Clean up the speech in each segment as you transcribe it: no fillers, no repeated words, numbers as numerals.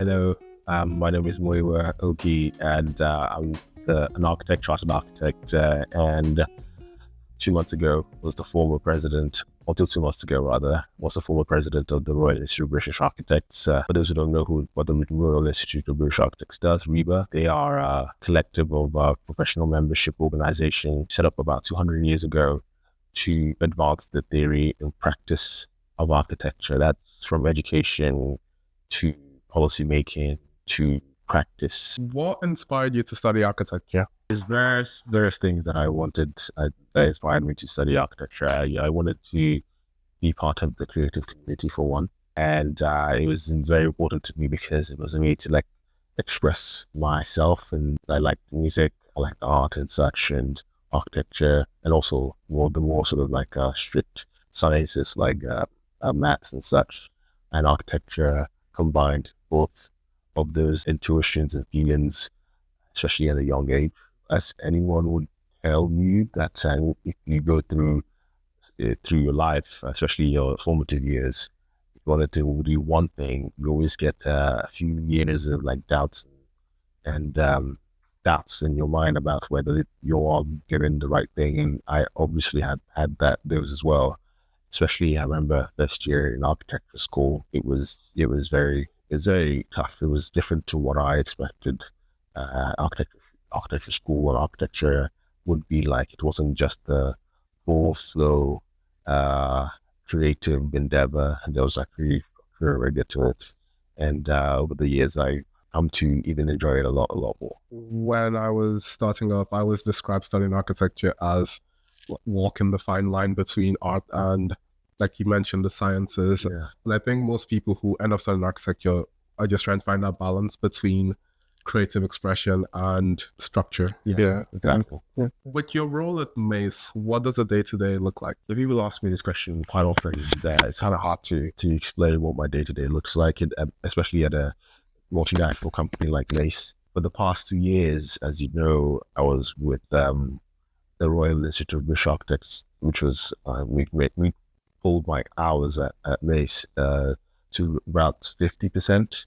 Hello, my name is Muyiwa Oki, and I'm an architect, chartered architect, and 2 months ago was the former president, until 2 months ago rather, was the former president of the Royal Institute of British Architects. For those who don't know what the Royal Institute of British Architects does, RIBA, they are a collective of professional membership organization set up about 200 years ago to advance the theory and practice of architecture. That's from education to policy making to practice. What inspired you to study architecture? There's various things that I wanted that inspired me to study architecture. I wanted to be part of the creative community for one, and it was very important to me because it was a way to express myself, and I liked music, I liked art and such, and architecture, and also the more sort of strict sciences like maths and such, and architecture combined both of those intuitions and feelings, especially at a young age. As anyone would tell you, that if you go through your life, especially your formative years, if you wanted to do one thing, you always get a few years of doubts and doubts in your mind about whether you're doing the right thing. And I obviously had those as well. Especially, I remember first year in architecture school, it was very tough. It was different to what I expected. Architecture school and architecture would be like. It wasn't just the full flow creative endeavor, and there was really structure to it. And over the years, I come to even enjoy it a lot more. When I was starting off, I was described studying architecture as walking the fine line between art and, like you mentioned, the sciences. Yeah. And I think most people who end up studying architecture are just trying to find that balance between creative expression and structure. Yeah, exactly. Yeah. With your role at Mace, what does a day-to-day look like? If people ask me this question quite often, it's kind of hard to explain what my day-to-day looks like, especially at a multinational company like Mace. For the past 2 years, as you know, I was with the Royal Institute of British Architects, which was we pulled my hours at Mace to about 50%.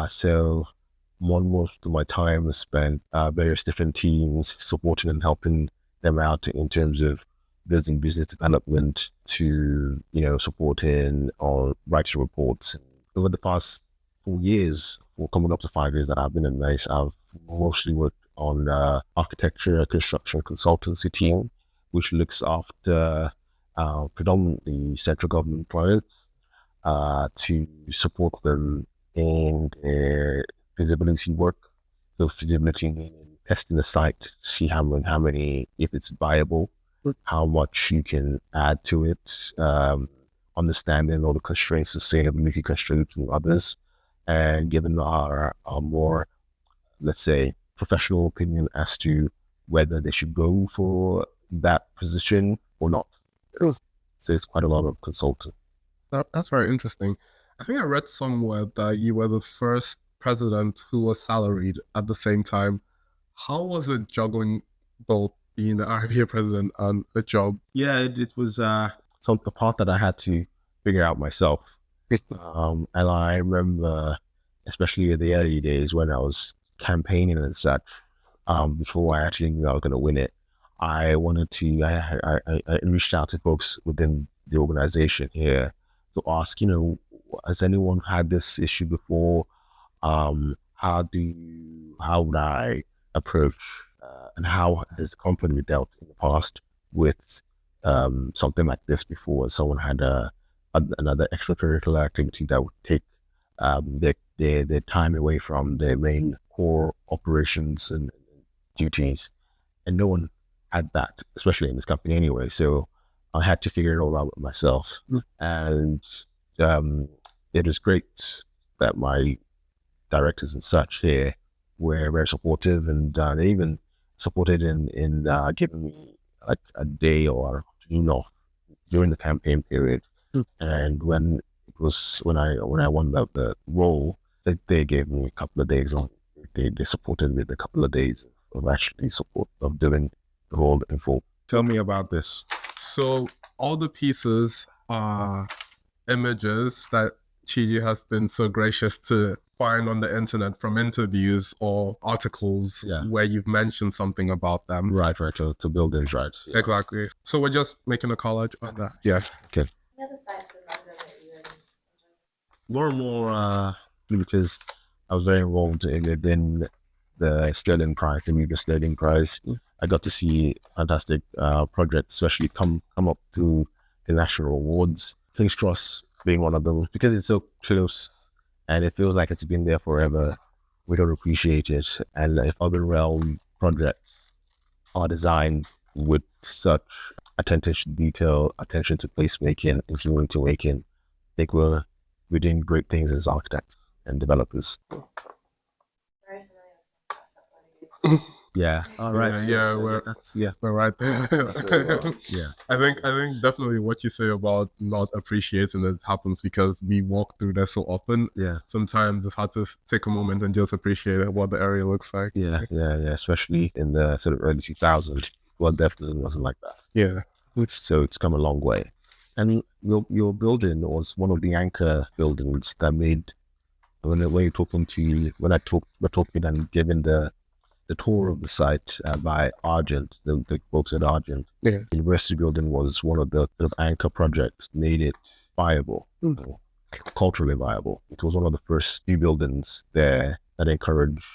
So most of my time was spent various different teams supporting and helping them out in terms of building business development, to supporting or writing reports. Over the past 4 years, or coming up to 5 years that I've been at Mace, I've mostly worked on architecture, construction consultancy team, which looks after predominantly central government clients to support them in their feasibility work. So feasibility meaning testing the site, see how many, if it's viable, how much you can add to it, understanding all the constraints, sustainability constraints from others, and giving our more, let's say, professional opinion as to whether they should go for that position or not. So it's quite a lot of consulting. That's very interesting. I think I read somewhere that you were the first president who was salaried at the same time. How was it juggling both being the RIBA president and a job? Yeah, it was the part that I had to figure out myself. And I remember, especially in the early days when I was campaigning and such, before I actually knew I was going to win it, I wanted to, I reached out to folks within the organization here to ask, has anyone had this issue before? How would I approach, and how has the company dealt in the past with something like this before? Someone had another extracurricular activity that would take their time away from their main core operations and duties, and no one had that, especially in this company anyway. So I had to figure it all out myself. And it was great that my directors and such here were very supportive, and they even supported in giving me like a day or afternoon off during the campaign period. And when I won the role, they gave me a couple of days on. They supported me with a couple of days of actually support of doing the role in full. Tell me about this. So all the pieces are images that Chiji has been so gracious to find on the internet from interviews or articles where you've mentioned something about them. Right, to buildings, right. Yeah. Exactly. So we're just making a college on that. Yeah. Okay. More and more, because I was very involved in the Sterling Prize, the Media Sterling Prize. I got to see fantastic projects, especially come up to the national awards. King's Cross being one of them, because it's so close and it feels like it's been there forever. We don't appreciate it. And if urban realm projects are designed with such attention to detail, attention to placemaking, and community making, I think we're doing great things as architects and developers. Yeah. All right. Yeah, we're right there. That's very well. Yeah. I think definitely what you say about not appreciating it happens because we walk through there so often. Yeah. Sometimes it's hard to take a moment and just appreciate what the area looks like. Yeah. Especially in the sort of early 2000s. Well, definitely wasn't like that. Yeah. So it's come a long way. And your building was one of the anchor buildings that made, when we're talking and giving the tour of the site by Argent, the folks at Argent. Yeah. The university building was one of the sort of anchor projects, made it viable, culturally viable. It was one of the first new buildings there that encouraged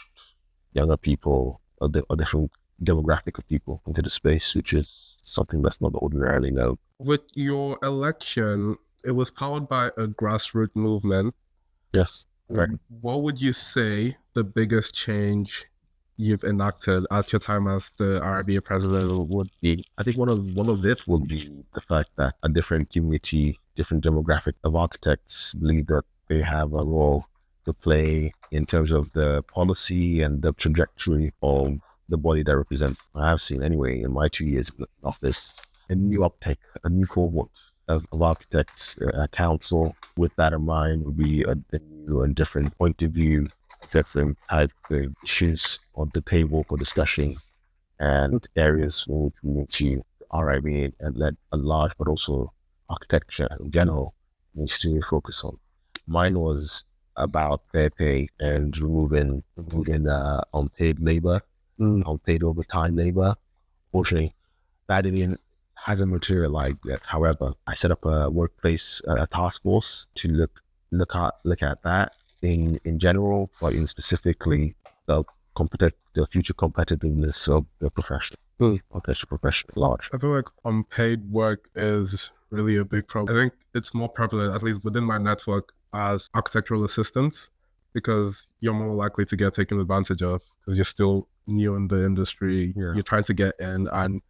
younger people, or different demographic of people into the space, which is something that's not ordinarily known. With your election, it was powered by a grassroots movement. Yes. Right. What would you say the biggest change you've enacted at your time as the RIBA president would be? I think one of it would be the fact that a different community, different demographic of architects believe that they have a role to play in terms of the policy and the trajectory of the body they represent. I've seen anyway in my 2 years in office a new uptake, a new cohort of architects, council. With that in mind, would be a new and different point of view, different type of issues on the table for discussion, and areas in which we need to RIBA and let a large, but also architecture in general needs to focus on. Mine was about fair pay and removing unpaid labor, unpaid overtime labor. Fortunately, that hasn't materialized yet. However, I set up a workplace a task force to look at that in general, but in specifically the future competitiveness of the profession, profession at large. I feel like unpaid work is really a big problem. I think it's more prevalent, at least within my network, as architectural assistants, because you're more likely to get taken advantage of because you're still new in the industry. Yeah. You're trying to get in, and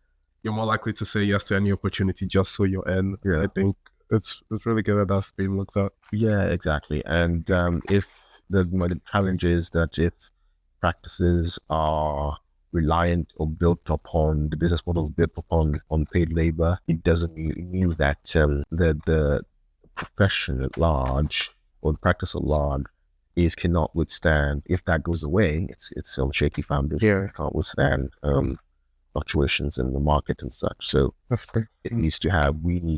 you're more likely to say yes to any opportunity just so you're in. Yeah. I think it's really good that that's being looked at. Yeah, exactly. And if the challenge is that if practices are reliant or built upon the business models built upon unpaid labor, it means that the profession at large, or the practice at large, cannot withstand. If that goes away, it's on shaky foundation. Yeah. It can't withstand fluctuations in the market and such. So we need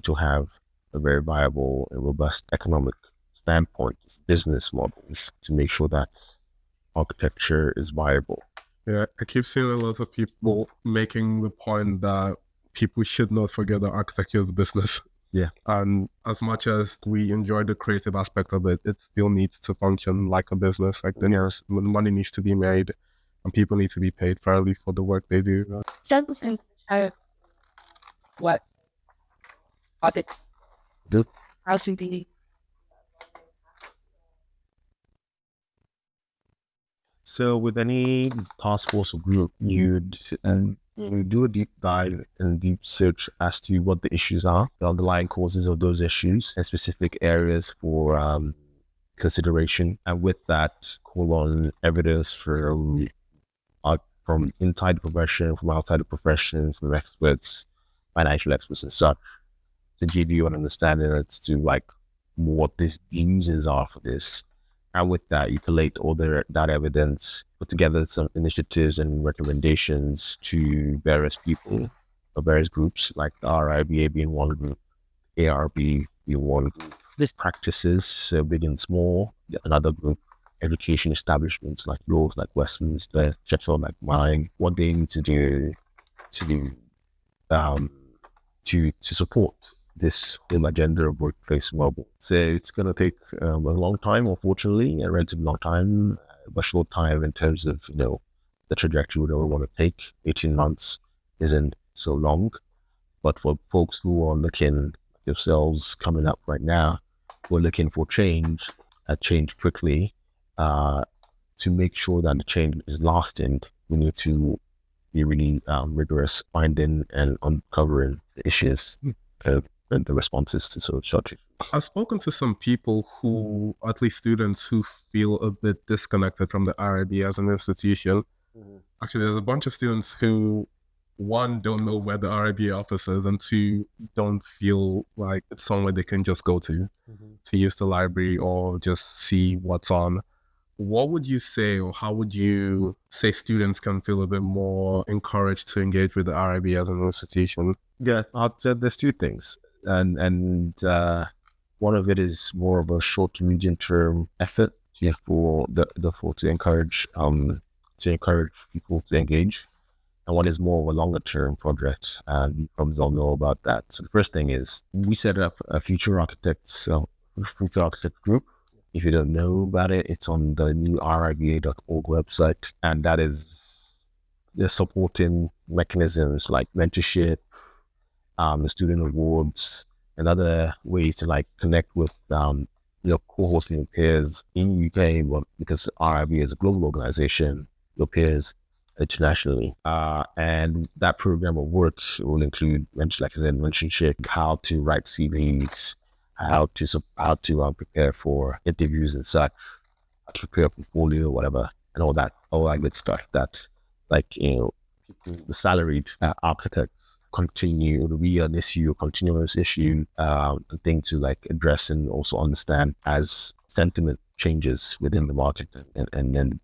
to have a very viable and robust economic standpoint, business models, to make sure that architecture is viable. Yeah, I keep seeing a lot of people making the point that people should not forget that architecture is a business. Yeah. And as much as we enjoy the creative aspect of it, it still needs to function like a business. Like the money needs to be made and people need to be paid fairly for the work they do. What? Good. So with any task force or group, you do a deep dive and deep search as to what the issues are, the underlying causes of those issues, and specific areas for consideration. And with that, call on evidence from inside the profession, from outside the profession, from experts, financial experts and such, to give you an understanding as to what these uses are for this. And with that, you collate all that evidence, put together some initiatives and recommendations to various people or various groups, like the RIBA being one group, ARB being one group. These practices, big and small, another group, education establishments like yours, like Westminster, Sheffield, like mine, what they need to do um, to support this whole agenda of workplace wellbeing. So it's going to take a long time, unfortunately, a relatively long time, but short time in terms of the trajectory we want to take. 18 months isn't so long, but for folks who are looking like yourselves coming up right now, we're looking for change quickly. To make sure that the change is lasting, we need to be really rigorous finding and uncovering the issues and the responses to such issues. I've spoken to some people who, at least students, who feel a bit disconnected from the RIB as an institution. Actually, there's a bunch of students who, one, don't know where the RIB office is, and two, don't feel like it's somewhere they can just go to use the library or just see what's on. What would you say, or how would you say students can feel a bit more encouraged to engage with the RIB as an institution? Yeah, I'd say there's two things, and one of it is more of a short to medium term effort for to encourage people to engage, and one is more of a longer term project. And you probably don't know about that. So the first thing is we set up a future architect group. If you don't know about it, it's on the new RIBA.org website, and that is the supporting mechanisms like mentorship, the student awards, and other ways to connect with your cohorts and your peers in UK, but because RIB is a global organization, your peers internationally. And that program of work will include, like I said, mentorship, how to write CVs, how to prepare for interviews and such, how to prepare a portfolio, whatever, and all that good stuff that, the salaried architects continue to be an issue, continuous issue, thing to address and also understand as sentiment changes within the market and then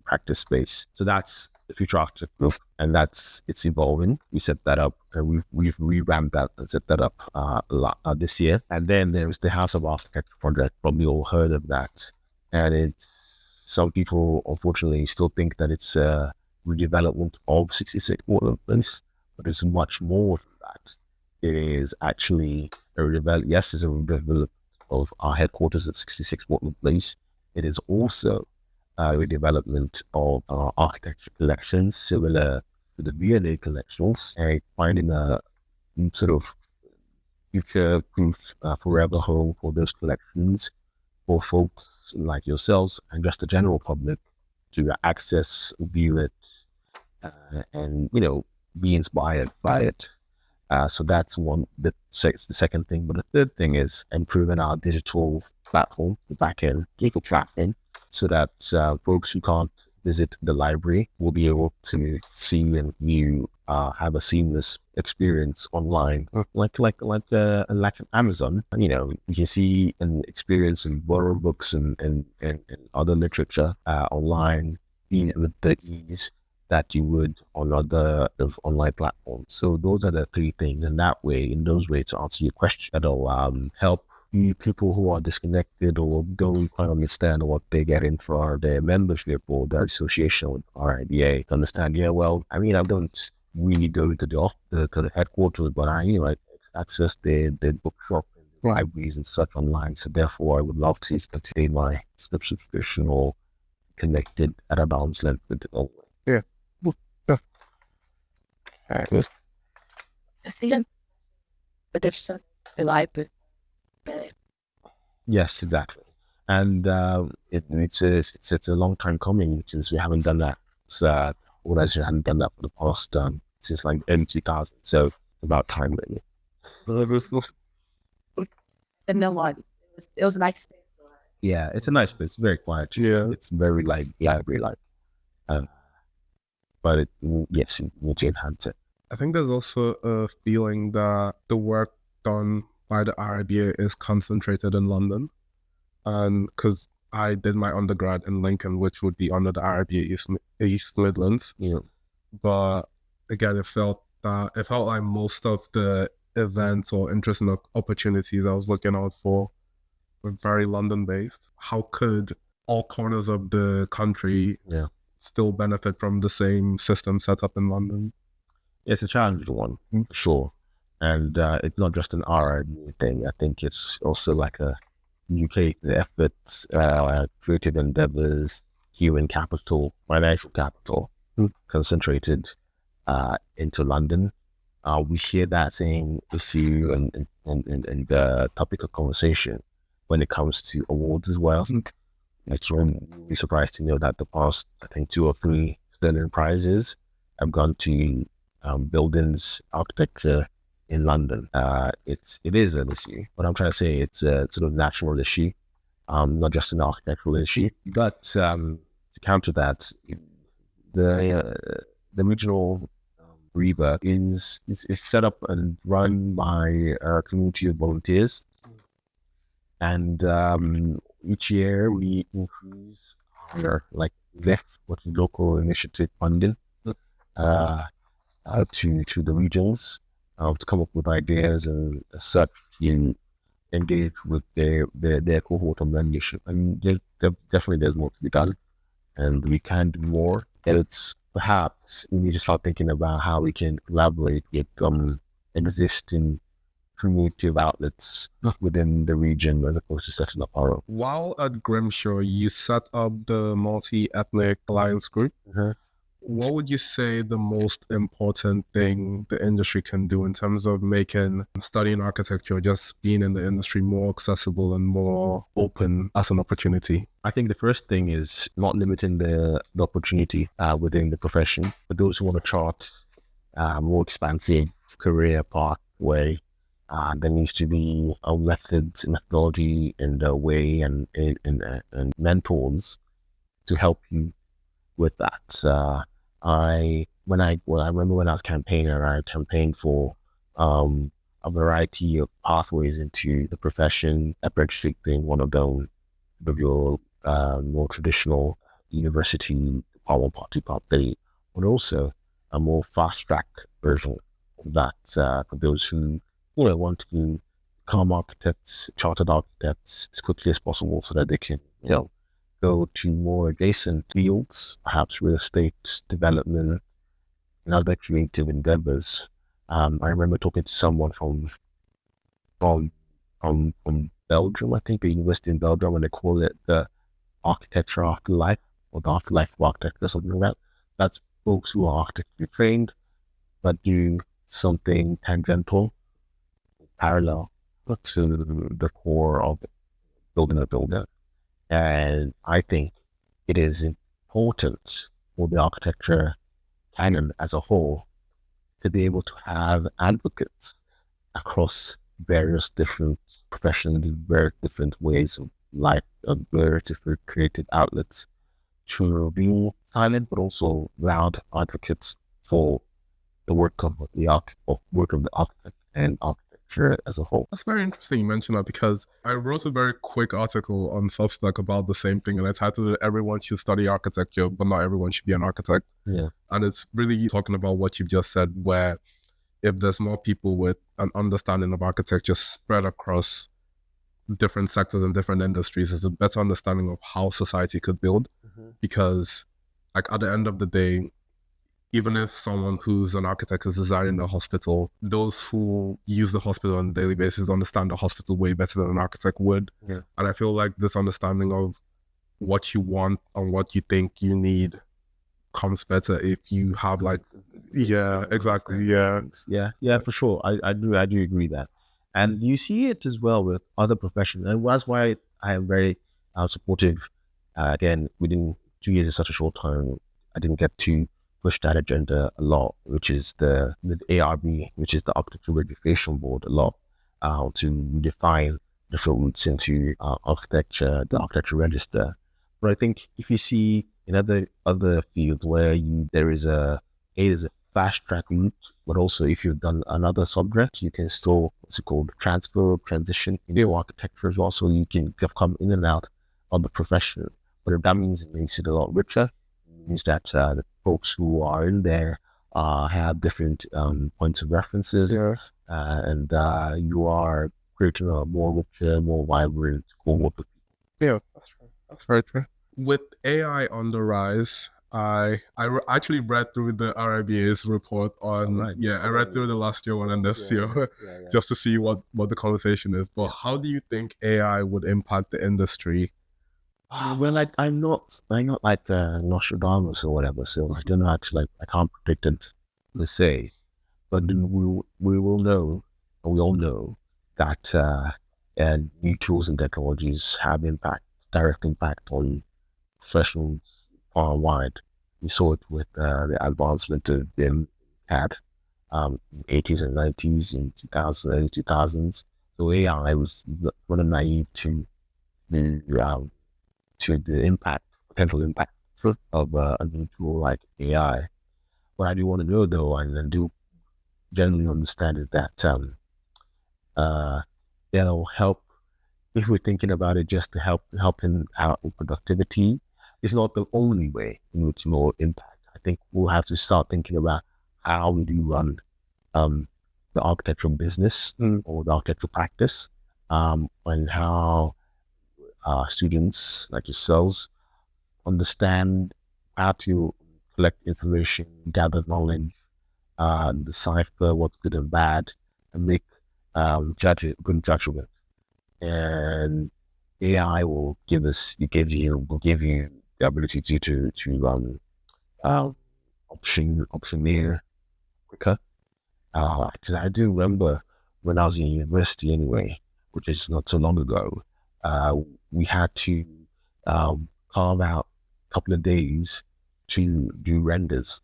practice space. So that's the future architect group, and it's evolving. We set that up, and we've revamped that and set that up a lot this year. And then there's the House of Architecture project. Probably all heard of that, and it's some people unfortunately still think that it's a redevelopment of 66 Portland Place, but it's much more than that. It is actually a redevelopment. Yes, it's a redevelopment of our headquarters at 66 Portland Place. It is also redevelopment of our architecture collections, similar to the V&A collections, and finding a sort of future-proof forever home for those collections for folks like yourselves and just the general public to access, view it, and be inspired by it. So that's the second thing. But the third thing is improving our digital platform, the back-end digital platform, so that folks who can't visit the library will be able to see and view, have a seamless experience online, like Amazon. You can see and experience and borrow books and other literature online with the ease that you would on other online platforms. So those are the three things, and in those ways, to answer your question, that'll help people who are disconnected or don't quite understand what they're getting for their membership or their association with RIBA to understand. I don't really go to the headquarters, but I access the bookshop and libraries and such online. So therefore, I would love to maintain my subscription or connected at a bounds length with it only. Yeah. The student, but there's some library. Yes, exactly. And it's a long time coming since we haven't done that. Organization hadn't done that for the past since early 2000. So it's about time, really. And no one. It was a nice space. Yeah, it's a nice place. Very quiet. Yeah, it's very library-like. But yes, you need to enhance it. I think there's also a feeling that the work done by the RIBA is concentrated in London, and because I did my undergrad in Lincoln, which would be under the RIBA East Midlands, but again, it felt like most of the events or interest and opportunities I was looking out for were very London based. How could all corners of the country still benefit from the same system set up in London? It's a challenging one, for sure. And it's not just an RIBA thing. I think it's also like a UK, the efforts, creative endeavors, human capital, financial capital, concentrated into London. We hear that same issue and topic of conversation when it comes to awards as well. It's really surprised to know that the past, I think, 2 or 3 Sterling prizes have gone to buildings architecture in London. It is an issue, but I'm trying to say it's a sort of national issue, not just an architectural issue. But to counter that, the regional RIBA is set up and run by a community of volunteers, and each year we increase our VEF, which is local initiative funding, to the regions to come up with ideas and such, and engage with their cohort of membership. And there's more to be done, and we can do more. And it's perhaps we need to start thinking about how we can collaborate with existing creative outlets within the region as opposed to setting up our own. While at Grimshaw, you set up the multi-ethnic alliance group. What would you say the most important thing the industry can do in terms of making studying architecture, just being in the industry, more accessible and more open as an opportunity? I think the first thing is not limiting the opportunity within the profession. For those who want to chart more expansive career pathway, there needs to be a methodology and a way and mentors to help you with that. I remember when I was campaigning, I campaigned for a variety of pathways into the profession, apprenticeship being one of them, of your more traditional university Part 1, Part 2, Part 3, but also a more fast-track version of that for those who want to become architects, chartered architects as quickly as possible so that they can, go to more adjacent fields, perhaps real estate development and other creative endeavors. I remember talking to someone from Belgium, I think, a university in Belgium, and they call it the architecture afterlife, or the afterlife of architecture, something like that. That's folks who are architecture trained but do something tangential, parallel to the core of building a building. And I think it is important for the architecture canon as a whole to be able to have advocates across various different professions, various different ways of life, various different creative outlets, to be silent but also loud advocates for the work of the architect and architecture as a whole. That's very interesting you mentioned that, because I wrote a very quick article on Substack about the same thing, and I titled it "Everyone Should Study Architecture, but Not Everyone Should Be an Architect." Yeah. And it's really talking about what you've just said, where if there's more people with an understanding of architecture spread across different sectors and different industries, there's a better understanding of how society could build. Because at the end of the day, even if someone who's an architect is designing a hospital, those who use the hospital on a daily basis understand the hospital way better than an architect would. Yeah. And I feel like this understanding of what you want and what you think you need comes better if you have exactly. Yeah, for sure. I do agree that. And you see it as well with other professions. And that's why I am very supportive. Again, within 2 years is such a short time, I didn't get to push that agenda a lot, which is the ARB, which is the Architecture Registration Board, a lot to define different routes into architecture, the architecture register. But I think if you see in other fields where there's a fast track route, but also if you've done another subject, you can still, transition into architecture as well, so you can come in and out of the profession. But if that means it makes it a lot richer, it means that the folks who are in there have different points of references, and you are creating a more richer, more vibrant cohort of people. Yeah, that's true. That's very true. with AI on the rise, actually read through the RIBA's report on Right. I read through the last year one and this year just to see what the conversation is. But how do you think AI would impact the industry? Well, I'm not like Nostradamus or whatever, so I don't know how to I can't predict it per se, but we will know, and we all know that new tools and technologies have direct impact on professionals far and wide. We saw it with the advancement of BIM CAD, in the 80s and 90s, in 2000, early 2000s. So AI was not naive the potential impact of a new tool like AI. What I do want to know though, and I do generally understand is that that'll help if we're thinking about it just to helping out with productivity. It's not the only way in which it will impact. I think we'll have to start thinking about how we do run the architectural business or the architectural practice, and how students like yourselves understand how to collect information, gather knowledge, decipher what's good and bad, and make good judgment. And AI will give you the ability to optioneer quicker. Because I do remember when I was in university anyway, which is not so long ago, we had to carve out a couple of days to do renders.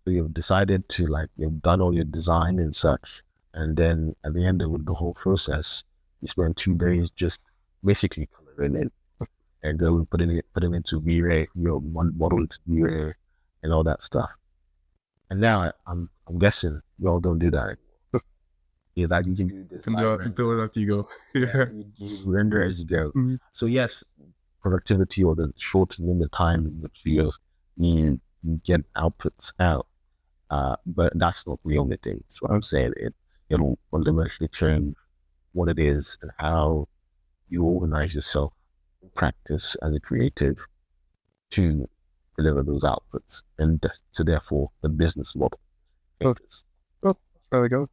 So you've decided to you've done all your design and such, and then at the end of the whole process, you spend 2 days just basically coloring it and go putting it into V-Ray, one model into V-Ray and all that stuff. And now I'm guessing you all don't do that anymore. Yeah, that you can do this. Do it as you go. You render as you go. Mhm. So yes, productivity or the shortening the time in which you get outputs out. But that's not the only thing. So I'm saying it'll fundamentally change what it is and how you organize yourself in practice as a creative to deliver those outputs, and so therefore the business model changes. There we go.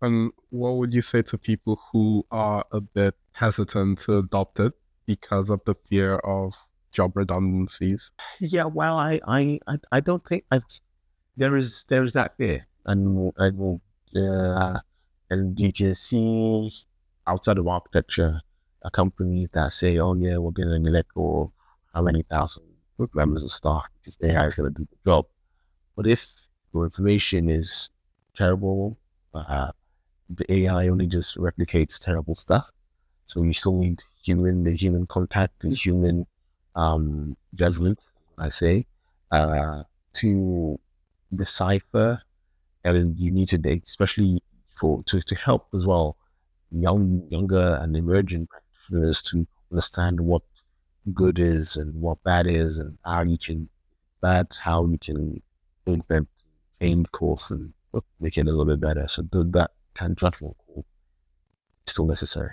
And what would you say to people who are a bit hesitant to adopt it because of the fear of job redundancies? Yeah, well, I don't think there is that fear, and and you can see outside of architecture, companies that say, oh yeah, we're going to let go of how many thousand members of staff because AI is going to do the job. But if your information is terrible, the AI only just replicates terrible stuff. So you still need the human contact, the human judgment, I say, to decipher, and you need to, especially to help as well, younger and emerging practitioners to understand what good is and what bad is, and how you can invent, change course and make it a little bit better. So that kind of judgment call is still necessary.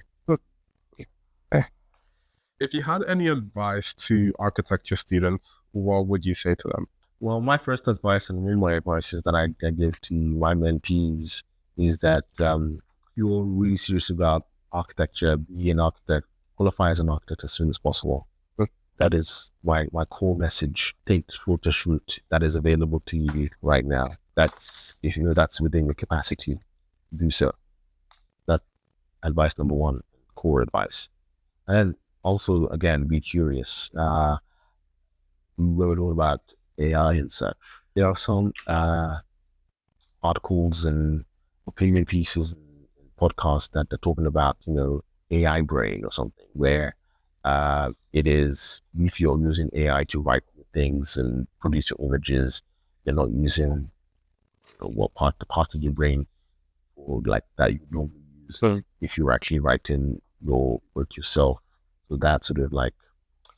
If you had any advice to architecture students, what would you say to them? Well, my first advice and one of my advices that I give to my mentees is that you're really serious about architecture, be an architect, qualify as an architect as soon as possible. That is my core message. Take the shortest route that is available to you right now. That's, if you know that's within your capacity, do so. That's advice number one, core advice. And also, again, be curious. We wrote all about AI and such. There are some articles and opinion pieces and podcasts that are talking about, AI brain or something, where it is, if you're using AI to write things and produce your images, you're not using the part of your brain or like that you normally use if you're actually writing your work yourself. So that's sort of like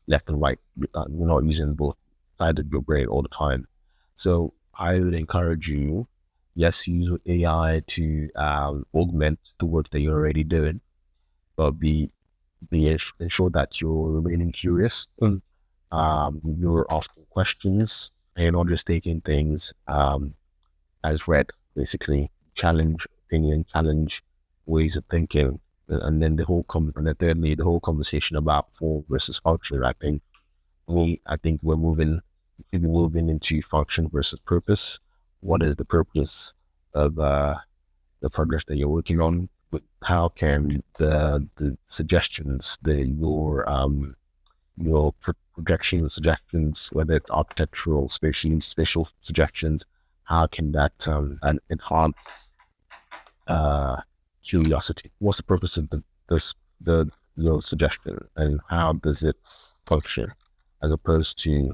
left and right. You're not using both sides of your brain all the time. So I would encourage you, yes, use AI to augment the work that you're already doing, but ensure that you're remaining curious. You're asking questions and you're not just taking things as read, basically. Challenge opinion, challenge ways of thinking. And then thirdly, the whole conversation about form versus function. I think we should be moving into function versus purpose. What is the purpose of the project that you're working on? How can the suggestions, your projections, suggestions, whether it's architectural, spatial suggestions, how can that enhance curiosity? What's the purpose of the suggestion, and how does it function, as opposed to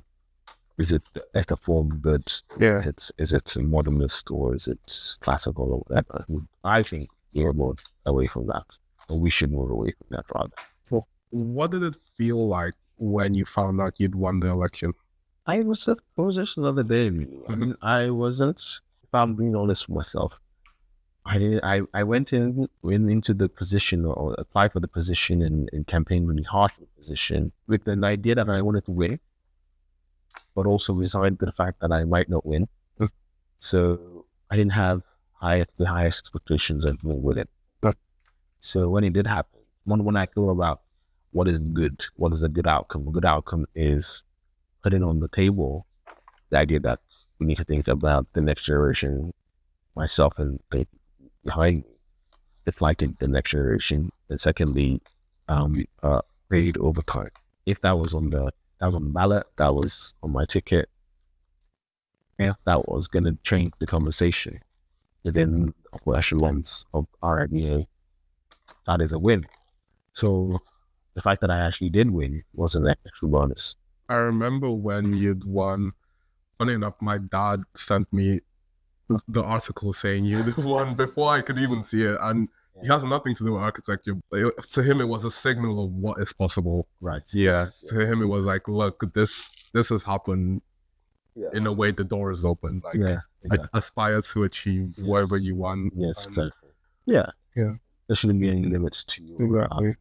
is it the form good? Yeah. Is it modernist or is it classical or whatever? I think we're more away from that, or we should move away from that rather. Well, what did it feel like when you found out you'd won the election? I was just another day. Really. I mean, I wasn't. If I'm being honest with myself, I didn't. I went into the position or applied for the position and campaigned really hard for the position with an idea that I wanted to win, but also resigned to the fact that I might not win. So I didn't have the highest expectations of with it. So when it did happen, when I thought about what is good, what is a good outcome? A good outcome is putting on the table the idea that we need to think about the next generation, myself and the behind me, deflecting the next generation, and secondly, paid overtime. If that was on the ballot, that was on my ticket. If that was going to change the conversation within upper echelons of RIBA, that is a win. So the fact that I actually did win was an extra bonus. I remember when you'd won. Funny enough, my dad sent me the article saying you'd won before I could even see it, and it has nothing to do with architecture. To him, it was a signal of what is possible. Right. Yeah. Yes. To him, it was like, look, this has happened. Yeah. In a way, the door is open. Like, Yeah. Exactly. aspire to achieve whatever you want. Yes. And Exactly. Yeah. Yeah. There shouldn't be any limits to Exactly.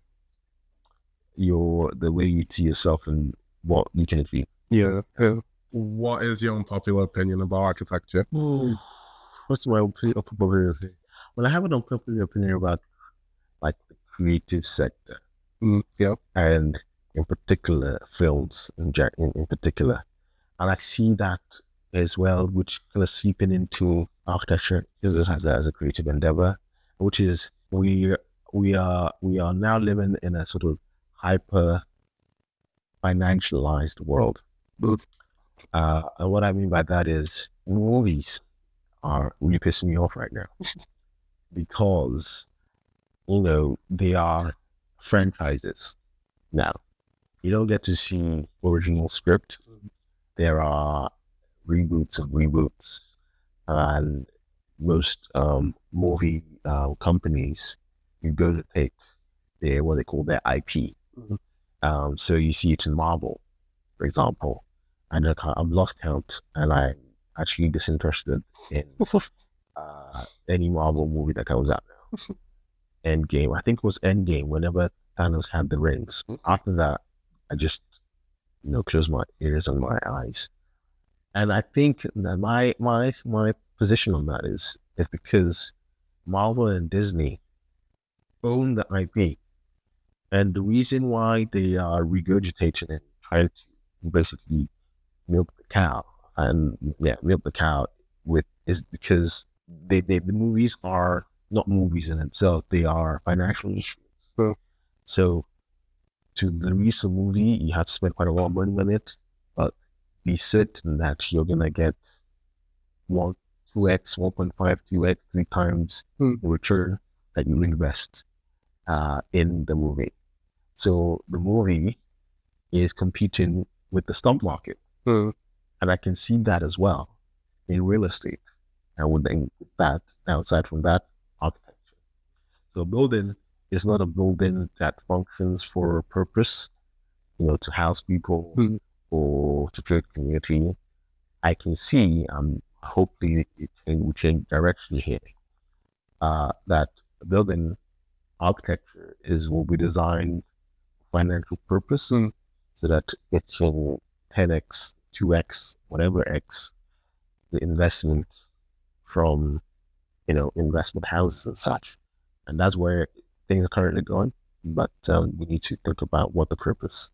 the way you see yourself and what you can achieve. Yeah. What is your unpopular opinion about architecture? What's my unpopular opinion? Well, I have an unpopular opinion about like the creative sector. Yep. And in particular films in particular, and I see that as well, which kind of seeping into architecture as a creative endeavor, which is we are now living in a sort of hyper financialized world. And what I mean by that is movies are really pissing me off right now because they are franchises now. You don't get to see original script. There are reboots of reboots, and most movie companies, you go to take what they call their IP. So you see it in Marvel, for example, and I've lost count, and I'm actually disinterested in any Marvel movie that comes out now. Endgame, I think it was Endgame, whenever Thanos had the rings. After that, I just close my ears and my eyes. And I think that my position on that is because Marvel and Disney own the IP, and the reason why they are regurgitating and trying to basically milk the cow is because the movies are not movies in themselves; they are financial instruments. So to release a movie, you have to spend quite a lot of money on it, but be certain that you're gonna get 2x, 1.5, 2x, 3 times the return that you invest in the movie. So the movie is competing with the stock market, and I can see that as well in real estate. And with that, outside from that, architecture. So a building is not a building that functions for a purpose, to house people or to create community. I can see, hopefully it will change direction here, that building architecture will be designed for financial purpose. so that it can 10x, 2x, whatever x the investment from, investment houses and such. And that's where things are currently going. But we need to think about what the purpose.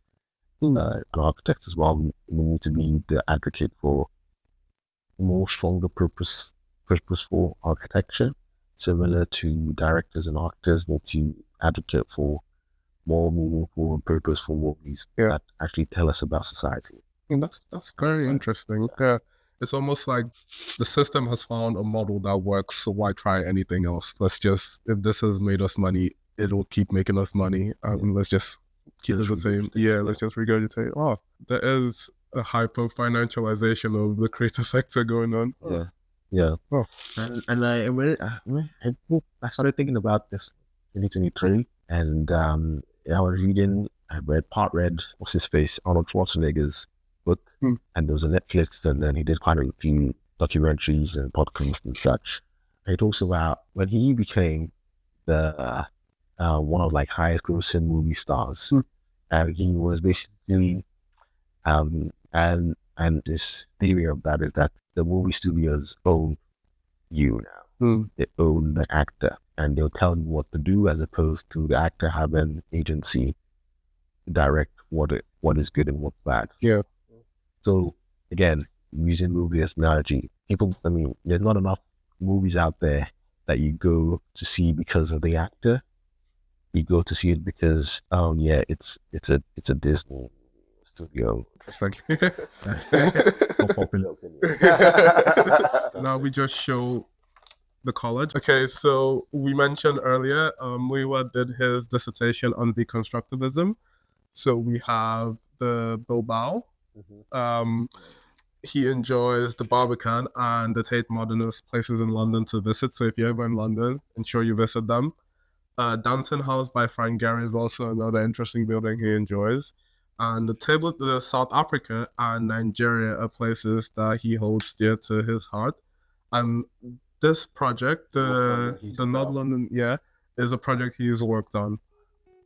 An architect as well, we need to be the advocate for more stronger purposeful architecture, similar to directors and architects need to advocate for more meaningful and purposeful movies that actually tell us about society. And that's very interesting. Yeah. It's almost like the system has found a model that works, so why try anything else? Let's just, if this has made us money, it'll keep making us money. Let's just keep it the same. Yeah, let's just regurgitate. Oh, there is a hyper-financialization of the creative sector going on. Yeah. Oh. And I started thinking about this in 2023, and I read what's his face, Arnold Schwarzenegger's book, and there was a Netflix, and then he did quite a few documentaries and podcasts and such. And he talks about when he became the one of like highest grossing movie stars, and he was basically and this theory of that is that the movie studios own you now. They own the actor, and they'll tell you what to do, as opposed to the actor having agency to direct what is good and what's bad. Yeah. So again, using movie as analogy, there's not enough movies out there that you go to see because of the actor. You go to see it because it's a Disney studio. Thank Unpopular opinion. Now we just show the college. Okay, so we mentioned earlier, Muyiwa did his dissertation on deconstructivism. So we have the Bilbao. He enjoys the Barbican and the Tate Modernist places in London to visit. So if you're ever in London, ensure you visit them. Danton House by Frank Gehry is also another interesting building he enjoys. And the South Africa and Nigeria are places that he holds dear to his heart. And this project, the North London, is a project he's worked on.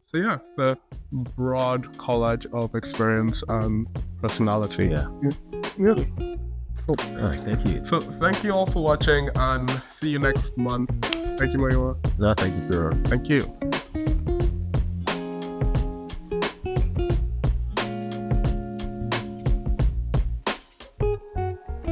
So yeah, it's a broad college of experience and personality. Yeah. Cool. All right, thank you. So thank you all for watching, and see you next month. Thank you, Muyiwa. No, thank you, Guru. Thank you.